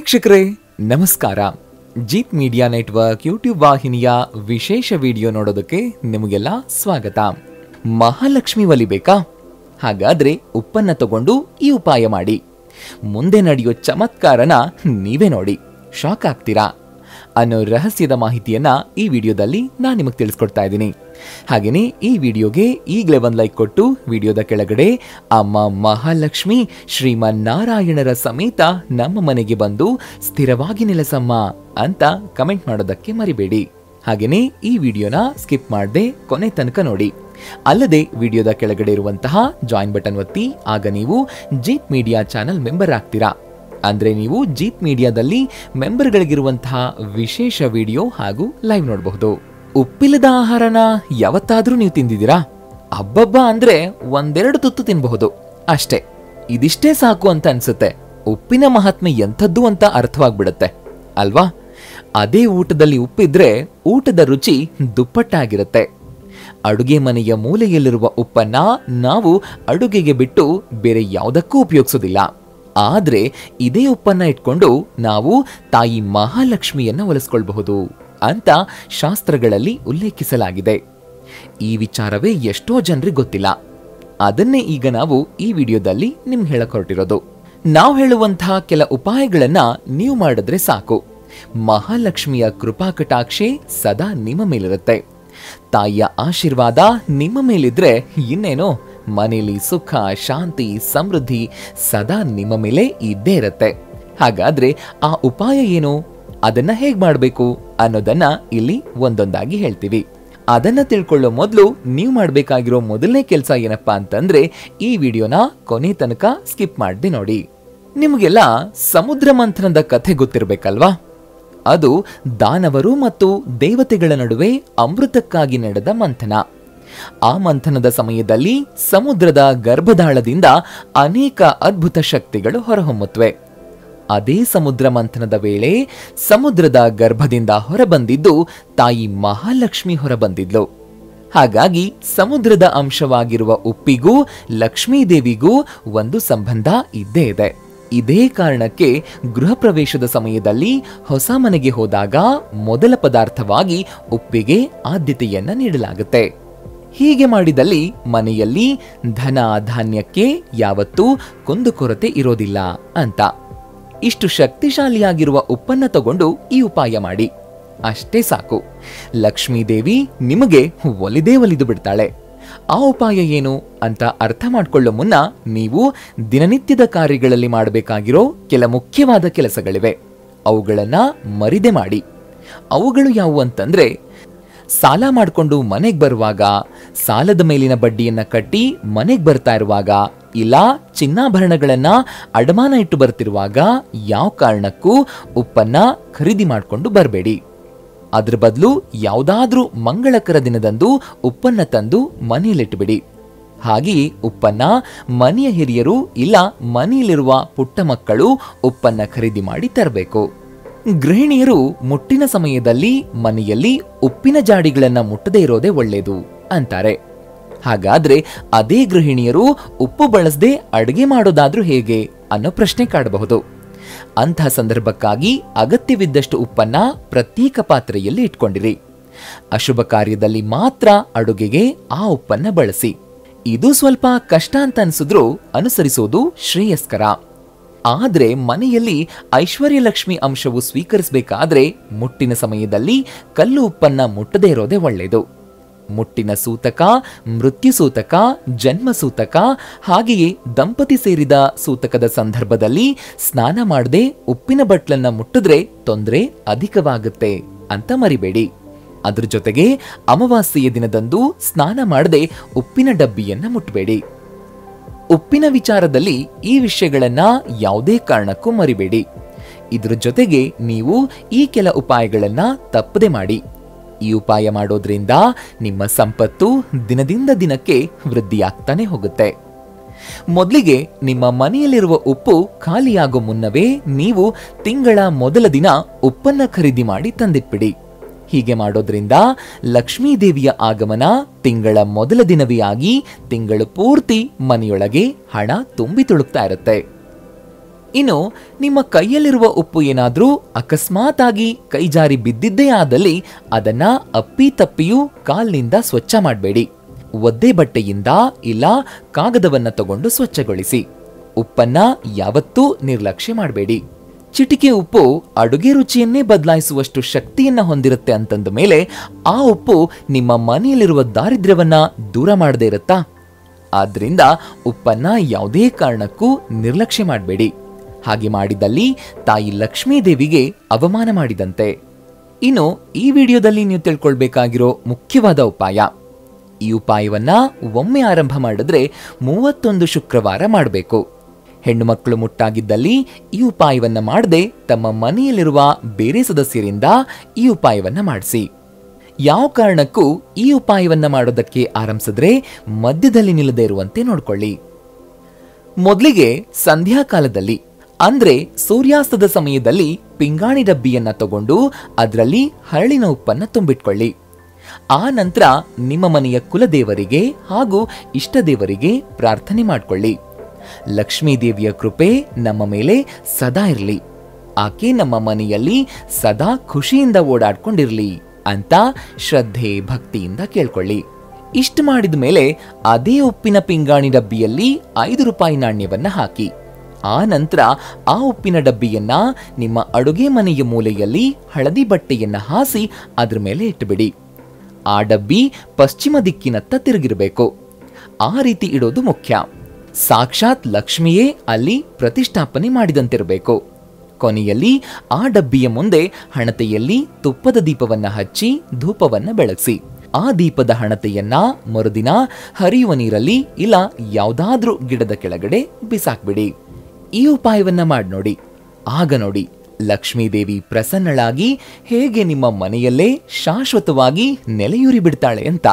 ವೀಕ್ಷಕರೇ ನಮಸ್ಕಾರ. Jeet media network YouTube ವಾಹಿನಿಯ ವಿಶೇಷ ವಿಡಿಯೋ ನೋಡೋದಕ್ಕೆ ನಿಮಗೆಲ್ಲ ಸ್ವಾಗತ. ಮಹಾಲಕ್ಷ್ಮಿ ಒಲಿಬೇಕಾ? ಹಾಗಾದ್ರೆ ಉಪ್ಪನ್ನ ತಗೊಂಡು ಈ ಉಪಾಯ ಮಾಡಿ. ಮುಂದೆ ನಡೆಯೋ ಚಮತ್ಕಾರನ ನೀವೇ ನೋಡಿ ಶಾಕ್ ಆಗ್ತೀರಾ ಅನ್ನೋ ರಹಸ್ಯದ ಮಾಹಿತಿಯನ್ನ ಈ ವಿಡಿಯೋದಲ್ಲಿ ನಾನು ನಿಮಗೆ ತಿಳಿಸ್ಕೊಡ್ತಾ ಇದ್ದೀನಿ. ಹಾಗೇನೆ ಈ ವಿಡಿಯೋಗೆ ಈಗಲೇ ಒಂದು ಲೈಕ್ ಕೊಟ್ಟು ವಿಡಿಯೋದ ಕೆಳಗಡೆ ಅಮ್ಮ ಮಹಾಲಕ್ಷ್ಮಿ ಶ್ರೀಮನ್ನಾರಾಯಣರ ಸಮೇತ ನಮ್ಮ ಮನೆಗೆ ಬಂದು ಸ್ಥಿರವಾಗಿ ನೆಲೆಸಮ್ಮ ಅಂತ ಕಮೆಂಟ್ ಮಾಡೋದಕ್ಕೆ ಮರಿಬೇಡಿ. ಹಾಗೇನೆ ಈ ವಿಡಿಯೋನ ಸ್ಕಿಪ್ ಮಾಡದೆ ಕೊನೆ ತನಕ ನೋಡಿ. ಅಲ್ಲದೆ ವಿಡಿಯೋದ ಕೆಳಗಡೆ ಇರುವಂತಹ ಜಾಯಿನ್ ಬಟನ್ ಒತ್ತಿ, ಆಗ ನೀವು ಜೀತ್ ಮೀಡಿಯಾ ಚಾನೆಲ್ ಮೆಂಬರ್ ಆಗ್ತೀರಾ. ಅಂದ್ರೆ ನೀವು ಜೀತ್ ಮೀಡಿಯಾದಲ್ಲಿ ಮೆಂಬರ್ಗಳಿಗಿರುವಂತಹ ವಿಶೇಷ ವಿಡಿಯೋ ಹಾಗೂ ಲೈವ್ ನೋಡಬಹುದು. ಉಪ್ಪಿಲ್ಲದ ಆಹಾರನ ಯಾವತ್ತಾದ್ರೂ ನೀವು ತಿಂದಿದ್ದೀರಾ? ಹಬ್ಬಬ್ಬ ಅಂದ್ರೆ ಒಂದೆರಡು ತುತ್ತು ತಿನ್ನಬಹುದು ಅಷ್ಟೇ. ಇದಿಷ್ಟೇ ಸಾಕು ಅಂತ ಅನ್ಸುತ್ತೆ. ಉಪ್ಪಿನ ಮಹಾತ್ಮೆ ಎಂಥದ್ದು ಅಂತ ಅರ್ಥವಾಗ್ಬಿಡುತ್ತೆ ಅಲ್ವಾ? ಅದೇ ಊಟದಲ್ಲಿ ಉಪ್ಪಿದ್ರೆ ಊಟದ ರುಚಿ ದುಪ್ಪಟ್ಟಾಗಿರುತ್ತೆ. ಅಡುಗೆ ಮನೆಯ ಮೂಲೆಯಲ್ಲಿರುವ ಉಪ್ಪನ್ನ ನಾವು ಅಡುಗೆಗೆ ಬಿಟ್ಟು ಬೇರೆ ಯಾವುದಕ್ಕೂ ಉಪಯೋಗಿಸೋದಿಲ್ಲ. ಆದ್ರೆ ಇದೇ ಉಪ್ಪನ್ನ ಇಟ್ಕೊಂಡು ನಾವು ತಾಯಿ ಮಹಾಲಕ್ಷ್ಮಿಯನ್ನ ಒಲಿಸ್ಕೊಳ್ಬಹುದು ಅಂತ ಶಾಸ್ತ್ರಗಳಲ್ಲಿ ಉಲ್ಲೇಖಿಸಲಾಗಿದೆ. ಈ ವಿಚಾರವೇ ಎಷ್ಟೋ ಜನರಿಗೆ ಗೊತ್ತಿಲ್ಲ. ಅದನ್ನೇ ಈಗ ನಾವು ಈ ವಿಡಿಯೋದಲ್ಲಿ ನಿಮ್ಗೆ ಹೇಳಕ್ ಹೊರಟಿರೋದು. ನಾವು ಹೇಳುವಂತಹ ಕೆಲ ಉಪಾಯಗಳನ್ನ ನೀವು ಮಾಡಿದ್ರೆ ಸಾಕು. ಮಹಾಲಕ್ಷ್ಮಿಯ ಕೃಪಾ ಕಟಾಕ್ಷೆ ಸದಾ ನಿಮ್ಮ ಮೇಲಿರುತ್ತೆ. ತಾಯಿಯ ಆಶೀರ್ವಾದ ನಿಮ್ಮ ಮೇಲಿದ್ರೆ ಇನ್ನೇನೋ, ಮನೆಯಲ್ಲಿ ಸುಖ, ಶಾಂತಿ, ಸಮೃದ್ಧಿ ಸದಾ ನಿಮ್ಮ ಮೇಲೆ ಇದ್ದೇ ಇರುತ್ತೆ. ಹಾಗಾದ್ರೆ ಆ ಉಪಾಯ ಏನು, ಅದನ್ನ ಹೇಗ್ ಮಾಡಬೇಕು ಅನ್ನೋದನ್ನ ಇಲ್ಲಿ ಒಂದೊಂದಾಗಿ ಹೇಳ್ತೀವಿ. ಅದನ್ನ ತಿಳ್ಕೊಳ್ಳೋ ಮೊದಲು ನೀವು ಮಾಡ್ಬೇಕಾಗಿರೋ ಮೊದಲನೇ ಕೆಲಸ ಏನಪ್ಪಾ ಅಂತಂದ್ರೆ ಈ ವಿಡಿಯೋನ ಕೊನೆ ತನಕ ಸ್ಕಿಪ್ ಮಾಡದೆ ನೋಡಿ. ನಿಮಗೆಲ್ಲ ಸಮುದ್ರ ಮಂಥನದ ಕಥೆ ಗೊತ್ತಿರ್ಬೇಕಲ್ವಾ? ಅದು ದಾನವರು ಮತ್ತು ದೇವತೆಗಳ ನಡುವೆ ಅಮೃತಕ್ಕಾಗಿ ನಡೆದ ಮಂಥನ. ಆ ಮಂಥನದ ಸಮಯದಲ್ಲಿ ಸಮುದ್ರದ ಗರ್ಭದಾಳದಿಂದ ಅನೇಕ ಅದ್ಭುತ ಶಕ್ತಿಗಳು ಹೊರಹೊಮ್ಮುತ್ತವೆ. ಅದೇ ಸಮುದ್ರ ಮಂಥನದ ವೇಳೆ ಸಮುದ್ರದ ಗರ್ಭದಿಂದ ಹೊರಬಂದಿದ್ದು ತಾಯಿ ಮಹಾಲಕ್ಷ್ಮಿ ಹೊರಬಂದಿದ್ಲು. ಹಾಗಾಗಿ ಸಮುದ್ರದ ಅಂಶವಾಗಿರುವ ಉಪ್ಪಿಗೂ ಲಕ್ಷ್ಮೀದೇವಿಗೂ ಒಂದು ಸಂಬಂಧ ಇದ್ದೇ ಇದೆ. ಇದೇ ಕಾರಣಕ್ಕೆ ಗೃಹ ಪ್ರವೇಶದ ಸಮಯದಲ್ಲಿ ಹೊಸ ಮನೆಗೆ ಹೋದಾಗ ಮೊದಲ ಪದಾರ್ಥವಾಗಿ ಉಪ್ಪಿಗೆ ಆದ್ಯತೆಯನ್ನ ನೀಡಲಾಗುತ್ತೆ. ಹೀಗೆ ಮಾಡಿದಲ್ಲಿ ಮನೆಯಲ್ಲಿ ಧನ ಧಾನ್ಯಕ್ಕೆ ಯಾವತ್ತೂ ಕುಂದುಕೊರತೆ ಇರೋದಿಲ್ಲ ಅಂತ. ಇಷ್ಟು ಶಕ್ತಿಶಾಲಿಯಾಗಿರುವ ಉಪ್ಪನ್ನ ತಗೊಂಡು ಈ ಉಪಾಯ ಮಾಡಿ. ಅಷ್ಟೇ ಸಾಕು, ಲಕ್ಷ್ಮೀದೇವಿ ನಿಮಗೆ ಒಲಿದೇ ಒಲಿದು ಬಿಡ್ತಾಳೆ. ಆ ಉಪಾಯ ಏನು ಅಂತ ಅರ್ಥ ಮಾಡ್ಕೊಳ್ಳೋ ಮುನ್ನ ನೀವು ದಿನನಿತ್ಯದ ಕಾರ್ಯಗಳಲ್ಲಿ ಮಾಡಬೇಕಾಗಿರೋ ಕೆಲ ಮುಖ್ಯವಾದ ಕೆಲಸಗಳಿವೆ. ಅವುಗಳನ್ನ ಮರಿದೆ ಮಾಡಿ. ಅವುಗಳು ಯಾವುವು ಅಂತಂದ್ರೆ, ಸಾಲ ಮಾಡಿಕೊಂಡು ಮನೆಗೆ ಬರುವಾಗ, ಸಾಲದ ಮೇಲಿನ ಬಡ್ಡಿಯನ್ನ ಕಟ್ಟಿ ಮನೆಗೆ ಬರ್ತಾ ಇರುವಾಗ, ಇಲ್ಲ ಚಿನ್ನಾಭರಣಗಳನ್ನ ಅಡಮಾನ ಇಟ್ಟು ಬರ್ತಿರುವಾಗ ಯಾವ ಕಾರಣಕ್ಕೂ ಉಪ್ಪನ್ನ ಖರೀದಿ ಮಾಡಿಕೊಂಡು ಬರಬೇಡಿ. ಅದ್ರ ಬದಲು ಯಾವುದಾದ್ರೂ ಮಂಗಳಕರ ದಿನದಂದು ಉಪ್ಪನ್ನ ತಂದು ಮನೆಯಲ್ಲಿಟ್ಟುಬಿಡಿ. ಹಾಗೆಯೇ ಉಪ್ಪನ್ನ ಮನೆಯ ಹಿರಿಯರು ಇಲ್ಲ ಮನೆಯಲ್ಲಿರುವ ಪುಟ್ಟ ಮಕ್ಕಳು ಉಪ್ಪನ್ನ ಖರೀದಿ ಮಾಡಿ ತರಬೇಕು. ಗೃಹಿಣಿಯರು ಮುಟ್ಟಿನ ಸಮಯದಲ್ಲಿ ಮನೆಯಲ್ಲಿ ಉಪ್ಪಿನ ಜಾಡಿಗಳನ್ನ ಮುಟ್ಟದೇ ಇರೋದೇ ಒಳ್ಳೇದು ಅಂತಾರೆ. ಹಾಗಾದ್ರೆ ಅದೇ ಗೃಹಿಣಿಯರು ಉಪ್ಪು ಬಳಸದೆ ಅಡುಗೆ ಮಾಡೋದಾದ್ರೂ ಹೇಗೆ ಅನ್ನೋ ಪ್ರಶ್ನೆ ಕಾಡಬಹುದು. ಅಂಥ ಸಂದರ್ಭಕ್ಕಾಗಿ ಅಗತ್ಯವಿದ್ದಷ್ಟು ಉಪ್ಪನ್ನ ಪ್ರತ್ಯೇಕ ಪಾತ್ರೆಯಲ್ಲಿ ಇಟ್ಕೊಂಡಿರಿ. ಅಶುಭ ಕಾರ್ಯದಲ್ಲಿ ಮಾತ್ರ ಅಡುಗೆಗೆ ಆ ಉಪ್ಪನ್ನ ಬಳಸಿ. ಇದು ಸ್ವಲ್ಪ ಕಷ್ಟ ಅಂತ ಅನ್ಸಿದ್ರೂ ಅನುಸರಿಸೋದು ಶ್ರೇಯಸ್ಕರ. ಆದ್ರೆ ಮನೆಯಲ್ಲಿ ಐಶ್ವರ್ಯ ಲಕ್ಷ್ಮಿ ಅಂಶವು ಸ್ವೀಕರಿಸಬೇಕಾದ್ರೆ ಮುಟ್ಟಿನ ಸಮಯದಲ್ಲಿ ಕಲ್ಲು ಉಪ್ಪನ್ನ ಮುಟ್ಟದೇ ಇರೋದೇ ಒಳ್ಳೆಯದು. ಮುಟ್ಟಿನ ಸೂತಕ, ಮೃತ್ಯು ಸೂತಕ, ಜನ್ಮ ಸೂತಕ, ಹಾಗೆಯೇ ದಂಪತಿ ಸೇರಿದ ಸೂತಕದ ಸಂದರ್ಭದಲ್ಲಿ ಸ್ನಾನ ಮಾಡದೆ ಉಪ್ಪಿನ ಬಟ್ಲನ್ನ ಮುಟ್ಟಿದ್ರೆ ತೊಂದರೆ ಅಧಿಕವಾಗುತ್ತೆ ಅಂತ ಮರಿಬೇಡಿ. ಅದ್ರ ಜೊತೆಗೆ ಅಮಾವಾಸ್ಯೆಯ ದಿನದಂದು ಸ್ನಾನ ಮಾಡದೆ ಉಪ್ಪಿನ ಡಬ್ಬಿಯನ್ನ ಮುಟ್ಟಬೇಡಿ. ಉಪ್ಪಿನ ವಿಚಾರದಲ್ಲಿ ಈ ವಿಷಯಗಳನ್ನ ಯಾವುದೇ ಕಾರಣಕ್ಕೂ ಮರಿಬೇಡಿ. ಇದ್ರ ಜೊತೆಗೆ ನೀವು ಈ ಕೆಲ ಉಪಾಯಗಳನ್ನ ತಪ್ಪದೆ ಮಾಡಿ. ಈ ಉಪಾಯ ಮಾಡೋದ್ರಿಂದ ನಿಮ್ಮ ಸಂಪತ್ತು ದಿನದಿಂದ ದಿನಕ್ಕೆ ವೃದ್ಧಿಯಾಗ್ತಾನೆ ಹೋಗುತ್ತೆ. ಮೊದಲಿಗೆ ನಿಮ್ಮ ಮನೆಯಲ್ಲಿರುವ ಉಪ್ಪು ಖಾಲಿಯಾಗೋ ಮುನ್ನವೇ ನೀವು ತಿಂಗಳ ಮೊದಲ ದಿನ ಉಪ್ಪನ್ನ ಖರೀದಿ ಮಾಡಿ ತಂದಿಟ್ಬಿಡಿ. ಹೀಗೆ ಮಾಡೋದ್ರಿಂದ ಲಕ್ಷ್ಮೀದೇವಿಯ ಆಗಮನ ತಿಂಗಳ ಮೊದಲ ದಿನವೇ ಆಗಿ ತಿಂಗಳು ಪೂರ್ತಿ ಮನೆಯೊಳಗೆ ಹಣ ತುಂಬಿ ತುಳುಕ್ತಾ ಇರುತ್ತೆ. ಇನ್ನು ನಿಮ್ಮ ಕೈಯಲ್ಲಿರುವ ಉಪ್ಪು ಏನಾದ್ರೂ ಅಕಸ್ಮಾತ್ ಆಗಿ ಕೈ ಜಾರಿ ಬಿದ್ದಿದ್ದೇ ಆದಲ್ಲಿ ಅದನ್ನ ಅಪ್ಪಿತಪ್ಪಿಯೂ ಕಾಲ್ನಿಂದ ಸ್ವಚ್ಛ ಮಾಡಬೇಡಿ. ಒದ್ದೆ ಬಟ್ಟೆಯಿಂದ ಇಲ್ಲ ಕಾಗದವನ್ನ ತಗೊಂಡು ಸ್ವಚ್ಛಗೊಳಿಸಿ. ಉಪ್ಪನ್ನ ಯಾವತ್ತೂ ನಿರ್ಲಕ್ಷ್ಯ ಮಾಡಬೇಡಿ. ಚಿಟಿಕೆ ಉಪ್ಪು ಅಡುಗೆ ರುಚಿಯನ್ನೇ ಬದಲಾಯಿಸುವಷ್ಟು ಶಕ್ತಿಯನ್ನ ಹೊಂದಿರುತ್ತೆ ಅಂತಂದ ಮೇಲೆ ಆ ಉಪ್ಪು ನಿಮ್ಮ ಮನೆಯಲ್ಲಿರುವ ದಾರಿದ್ರ್ಯವನ್ನ ದೂರ ಮಾಡದೇ ಇರುತ್ತಾ? ಆದ್ರಿಂದ ಉಪ್ಪನ್ನ ಯಾವುದೇ ಕಾರಣಕ್ಕೂ ನಿರ್ಲಕ್ಷ್ಯ ಮಾಡಬೇಡಿ. ಹಾಗೆ ಮಾಡಿದಲ್ಲಿ ತಾಯಿ ಲಕ್ಷ್ಮೀ ದೇವಿಗೆ ಅವಮಾನ ಮಾಡಿದಂತೆ. ಇನ್ನು ಈ ವಿಡಿಯೋದಲ್ಲಿ ನೀವು ತಿಳ್ಕೊಳ್ಬೇಕಾಗಿರೋ ಮುಖ್ಯವಾದ ಉಪಾಯ. ಈ ಉಪಾಯವನ್ನ ಒಮ್ಮೆ ಆರಂಭ ಮಾಡಿದ್ರೆ 31 ಶುಕ್ರವಾರ ಮಾಡಬೇಕು. ಹೆಣ್ಣು ಮಕ್ಕಳು ಮುಟ್ಟಾಗಿದ್ದಲ್ಲಿ ಈ ಉಪಾಯವನ್ನ ಮಾಡದೆ ತಮ್ಮ ಮನೆಯಲ್ಲಿರುವ ಬೇರೆ ಸದಸ್ಯರಿಂದ ಈ ಉಪಾಯವನ್ನ ಮಾಡಿಸಿ. ಯಾವ ಕಾರಣಕ್ಕೂ ಈ ಉಪಾಯವನ್ನ ಮಾಡೋದಕ್ಕೆ ಆರಂಭಿಸಿದ್ರೆ ಮಧ್ಯದಲ್ಲಿ ನಿಲ್ಲದೆ ಇರುವಂತೆ ನೋಡ್ಕೊಳ್ಳಿ. ಮೊದಲಿಗೆ ಸಂಧ್ಯಾಕಾಲದಲ್ಲಿ ಅಂದ್ರೆ ಸೂರ್ಯಾಸ್ತದ ಸಮಯದಲ್ಲಿ ಪಿಂಗಾಣಿ ಡಬ್ಬಿಯನ್ನ ತಗೊಂಡು ಅದರಲ್ಲಿ ಹರಳಿನ ಉಪ್ಪನ್ನ ತುಂಬಿಟ್ಕೊಳ್ಳಿ. ಆ ನಂತರ ನಿಮ್ಮ ಮನೆಯ ಕುಲದೇವರಿಗೆ ಹಾಗೂ ಇಷ್ಟ ದೇವರಿಗೆ ಪ್ರಾರ್ಥನೆ ಮಾಡ್ಕೊಳ್ಳಿ. ಲಕ್ಷ್ಮೀ ದೇವಿಯ ಕೃಪೆ ನಮ್ಮ ಮೇಲೆ ಸದಾ ಇರಲಿ, ಆಕೆ ನಮ್ಮ ಮನೆಯಲ್ಲಿ ಸದಾ ಖುಷಿಯಿಂದ ಓಡಾಡ್ಕೊಂಡಿರ್ಲಿ ಅಂತ ಶ್ರದ್ಧೆ ಭಕ್ತಿಯಿಂದ ಕೇಳ್ಕೊಳ್ಳಿ. ಇಷ್ಟು ಮಾಡಿದ ಮೇಲೆ ಅದೇ ಉಪ್ಪಿನ ಪಿಂಗಾಣಿ ಡಬ್ಬಿಯಲ್ಲಿ 5 ರೂಪಾಯಿ ನಾಣ್ಯವನ್ನ ಹಾಕಿ. ಆ ನಂತರ ಆ ಉಪ್ಪಿನ ಡಬ್ಬಿಯನ್ನ ನಿಮ್ಮ ಅಡುಗೆ ಮನೆಯ ಮೂಲೆಯಲ್ಲಿ ಹಳದಿ ಬಟ್ಟೆಯನ್ನ ಹಾಸಿ ಅದ್ರ ಮೇಲೆ ಇಟ್ಟುಬಿಡಿ. ಆ ಡಬ್ಬಿ ಪಶ್ಚಿಮ ದಿಕ್ಕಿನತ್ತ ತಿರುಗಿರಬೇಕು. ಆ ರೀತಿ ಇಡೋದು ಮುಖ್ಯ. ಸಾಕ್ಷಾತ್ ಲಕ್ಷ್ಮಿಯೇ ಅಲ್ಲಿ ಪ್ರತಿಷ್ಠಾಪನೆ ಮಾಡಿದಂತಿರಬೇಕು. ಕೊನೆಯಲ್ಲಿ ಆ ಡಬ್ಬಿಯ ಮುಂದೆ ಹಣತೆಯಲ್ಲಿ ತುಪ್ಪದ ದೀಪವನ್ನ ಹಚ್ಚಿ ಧೂಪವನ್ನ ಬೆಳಗಿಸಿ. ಆ ದೀಪದ ಹಣತೆಯನ್ನ ಮರುದಿನ ಹರಿಯುವ ನೀರಲ್ಲಿ ಇಲ್ಲ ಯಾವುದಾದ್ರೂ ಗಿಡದ ಕೆಳಗಡೆ ಬಿಸಾಕ್ಬಿಡಿ. ಈ ಉಪಾಯವನ್ನ ಮಾಡಿ ನೋಡಿ. ಆಗ ನೋಡಿ ಲಕ್ಷ್ಮೀ ದೇವಿ ಪ್ರಸನ್ನಳಾಗಿ ಹೇಗೆ ನಿಮ್ಮ ಮನೆಯಲ್ಲೇ ಶಾಶ್ವತವಾಗಿ ನೆಲೆಯೂರಿ ಬಿಡ್ತಾಳೆ ಅಂತ.